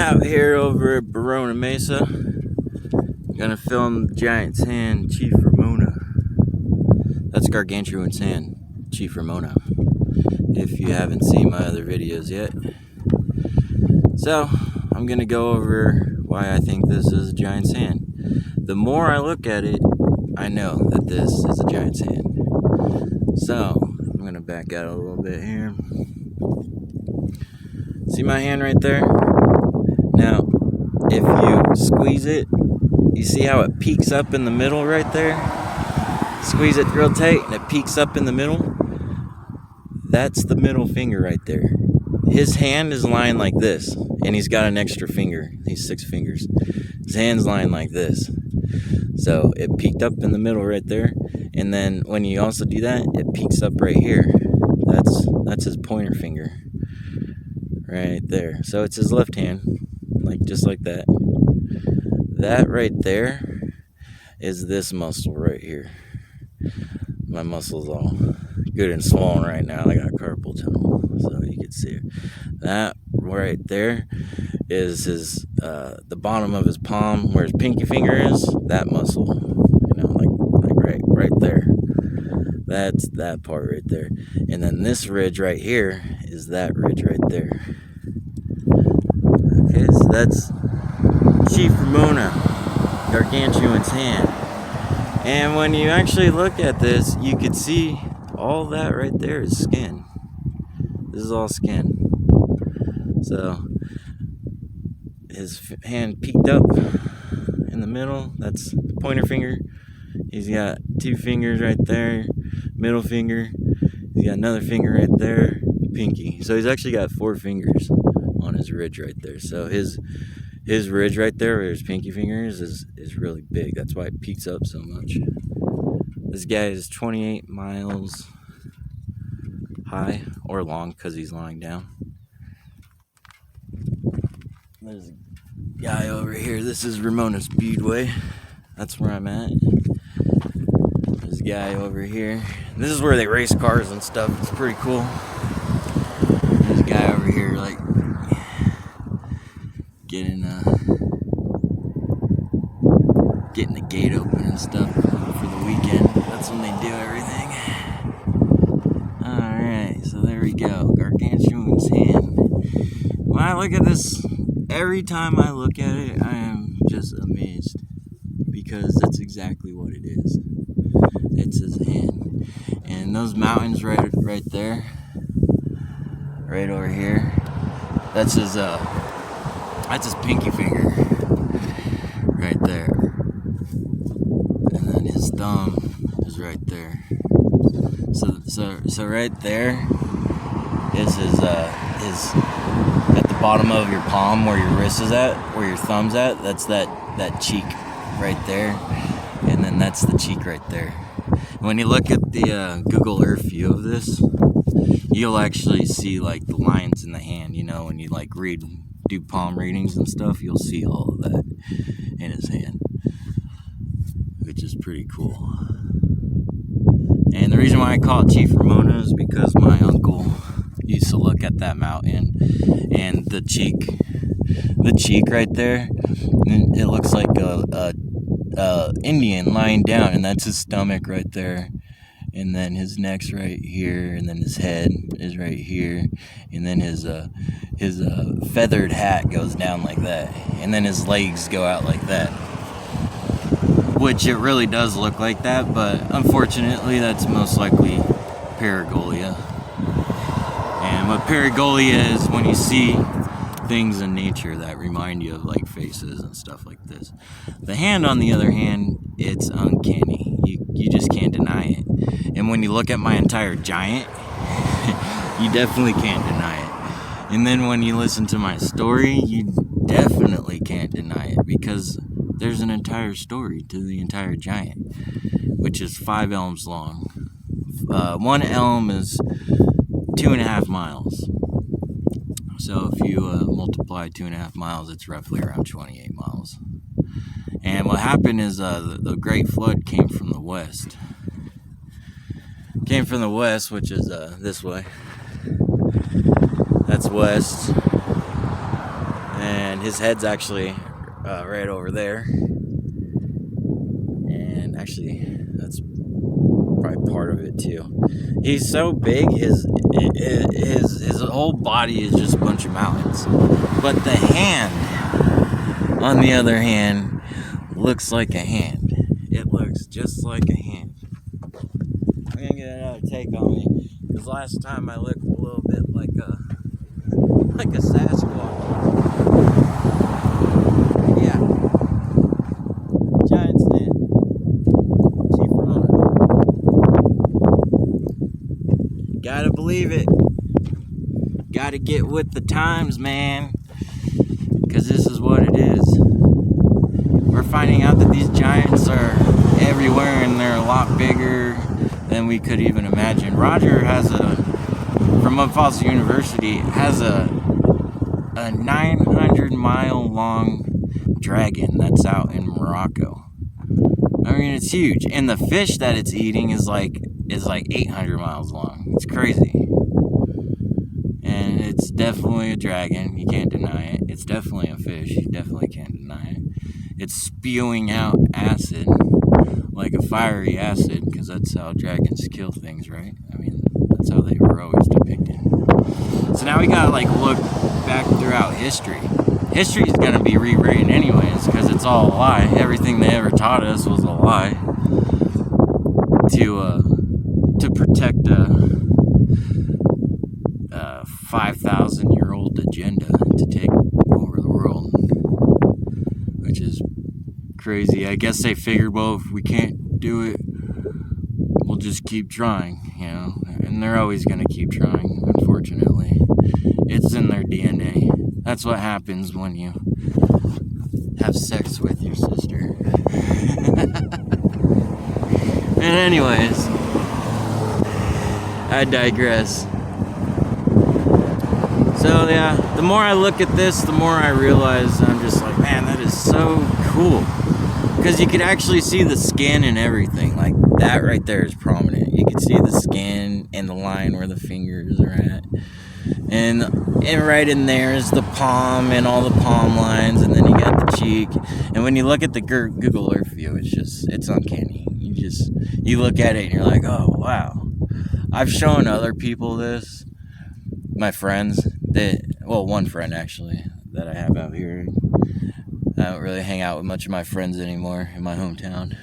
out here over at Barona Mesa. Gonna film giant sand, Chief Ramona. That's gargantuan sand, Chief Ramona. If you haven't seen my other videos yet. So, I'm gonna go over why I think this is a giant sand. The more I look at it, I know that this is a giant sand. So, I'm gonna back out a little bit here. See my hand right there? Now, if you squeeze it, you see how it peaks up in the middle right there? Squeeze it real tight and it peaks up in the middle. That's the middle finger right there. His hand is lying like this, and he's got an extra finger. He's 6 fingers. His hand's lying like this. So it peaked up in the middle right there, and then when you also do that, it peaks up right here. That's his pointer finger right there. So it's his left hand, just like that. That right there is this muscle right here. My muscle's all good and swollen right now. I got carpal tunnel, so you can see it. That right there is his the bottom of his palm, where his pinky finger is. That muscle, right there. That's that part right there. And then this ridge right here is that ridge right there. Okay, so that's Chief Ramona, gargantuan sand. And when you actually look at this, you can see all that right there is skin. This is all skin. So his hand peaked up in the middle. That's the pointer finger. He's got 2 fingers right there, middle finger. He's got another finger right there, pinky. So he's actually got 4 fingers on his ridge right there. So his ridge right there, where his pinky finger is really big. That's why it peaks up so much. This guy is 28 miles high, or long, because he's lying down. There's a guy over here. This is Ramona Speedway. That's where I'm at. There's a guy over here. This is where they race cars and stuff. It's pretty cool. There's a guy over here, getting the gate open and stuff for the weekend. That's when they do everything. Alright, so there we go. Gargantuan sand. When I look at this, every time I look at it, I am just amazed. Because that's exactly what it is. It's his hand. And those mountains right there, right over here, that's his pinky finger right there, and then his thumb is right there. So right there is his at the bottom of your palm, where your wrist is at, where your thumb's at. That's that cheek right there, and then that's the cheek right there. When you look at the Google Earth view of this, you'll actually see the lines in the hand. When you do palm readings and stuff, you'll see all of that in his hand, which is pretty cool. And the reason why I call it Chief Ramona is because my uncle used to look at that mountain, and the cheek right there, it looks like a Indian lying down, and that's his stomach right there. And then his neck's right here, and then his head is right here, and then his feathered hat goes down like that, and then his legs go out like that, which it really does look like that, but unfortunately that's most likely pareigolia. And what pareigolia is, when you see things in nature that remind you of faces and stuff like this. The hand, on the other hand, it's uncanny. You just can't deny it. And when you look at my entire giant, you definitely can't deny it. And then when you listen to my story, you definitely can't deny it, because there's an entire story to the entire giant, which is 5 elms long. 1 elm is 2.5 miles. So if you multiply 2.5 miles, it's roughly around 28 miles. And what happened is the Great Flood came from the west. Which is this way. That's west. and his head's actually right over there. And actually, that's probably part of it too. He's so big, his whole body is just a bunch of mountains. But the hand, on the other hand, looks like a hand. It looks just like a hand. I'm gonna get another take on me, because last time I looked a little bit like a Sasquatch. Yeah. Giant stand. Chief runner. Gotta believe it. Gotta get with the times, man. Because this is what it is. We're finding out that these giants are everywhere, and they're a lot bigger than we could even imagine. Roger from Mudfossil University, has a 900-mile long dragon that's out in Morocco. I mean, it's huge, and the fish that it's eating is like 800 miles long. It's crazy. And it's definitely a dragon. You can't deny it. It's definitely a fish. You definitely can't deny it. It's spewing out acid, like a fiery acid, because that's how dragons kill things, right? I mean, that's how they were always depicted. So now we gotta look back throughout history. History is gonna be rewritten anyways, because it's all a lie. Everything they ever taught us was a lie to protect a 5,000-year-old agenda to take over the world, which is crazy. I guess they figured, well, if we can't do it, we'll just keep trying, and they're always going to keep trying, unfortunately. It's in their DNA. That's what happens when you have sex with your sister. And anyways, I digress. So yeah, the more I look at this, the more I realize I'm just like, man, that is so cool. Because you could actually see the skin and everything. Like, that right there is prominent. You can see the skin and the line where the fingers are at. And right in there is the palm and all the palm lines, and then you got the cheek. And when you look at the Google Earth view, it's uncanny. You look at it and you're like, oh, wow. I've shown other people this. My friends, one friend actually that I have out here. I don't really hang out with much of my friends anymore in my hometown.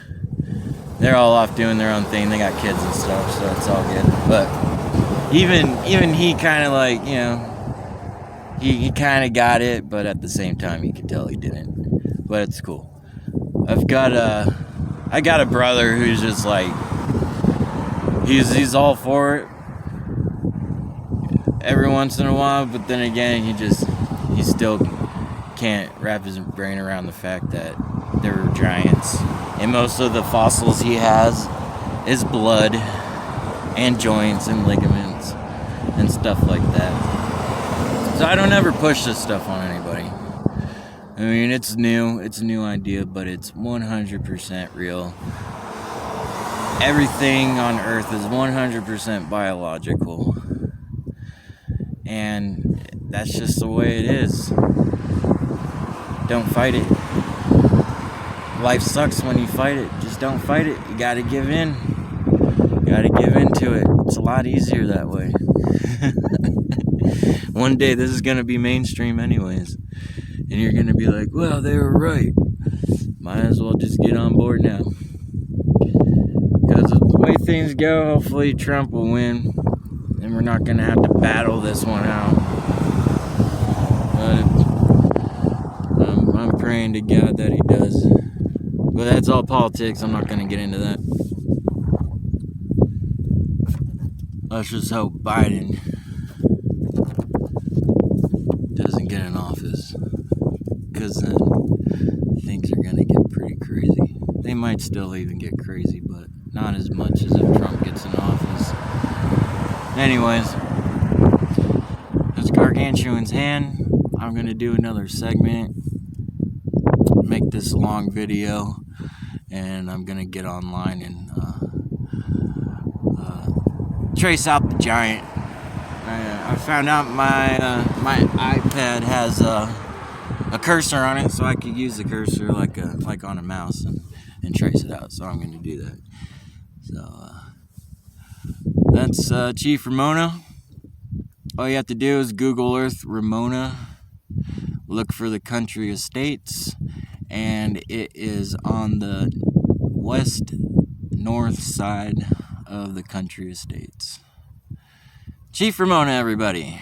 They're all off doing their own thing. They got kids and stuff, so it's all good. But even he kind of he kind of got it, but at the same time you could tell he didn't. But it's cool. I got a brother who's just he's all for it every once in a while, but then again he still can't wrap his brain around the fact that there were giants, and most of the fossils he has is blood and joints and ligaments and stuff like that. So I don't ever push this stuff on anybody. I mean, it's a new idea, but it's 100% real. Everything on Earth is 100% biological, and that's just the way it is. Don't fight it. Life sucks when you fight it. Just don't fight it. You gotta give in. You gotta give into it. It's a lot easier that way. One day this is gonna be mainstream anyways, and you're gonna be like, well, they were right. Might as well just get on board now. Because the way things go, hopefully Trump will win, and we're not gonna have to battle this one out. But I'm praying to God that he does. But that's all politics. I'm not going to get into that. Let's just hope Biden doesn't get in office, because then things are going to get pretty crazy. They might still even get crazy, but not as much as if Trump gets in office. Anyways, that's Gargantuan's hand. I'm going to do another segment, make this a long video, and I'm going to get online and trace out the giant. I found out my iPad has a cursor on it, so I could use the cursor like on a mouse and trace it out. So I'm going to do that. So that's Chief Ramona. All you have to do is Google Earth Ramona, look for the country estates, and it is on the west north side of the country estates. Chief Ramona, everybody.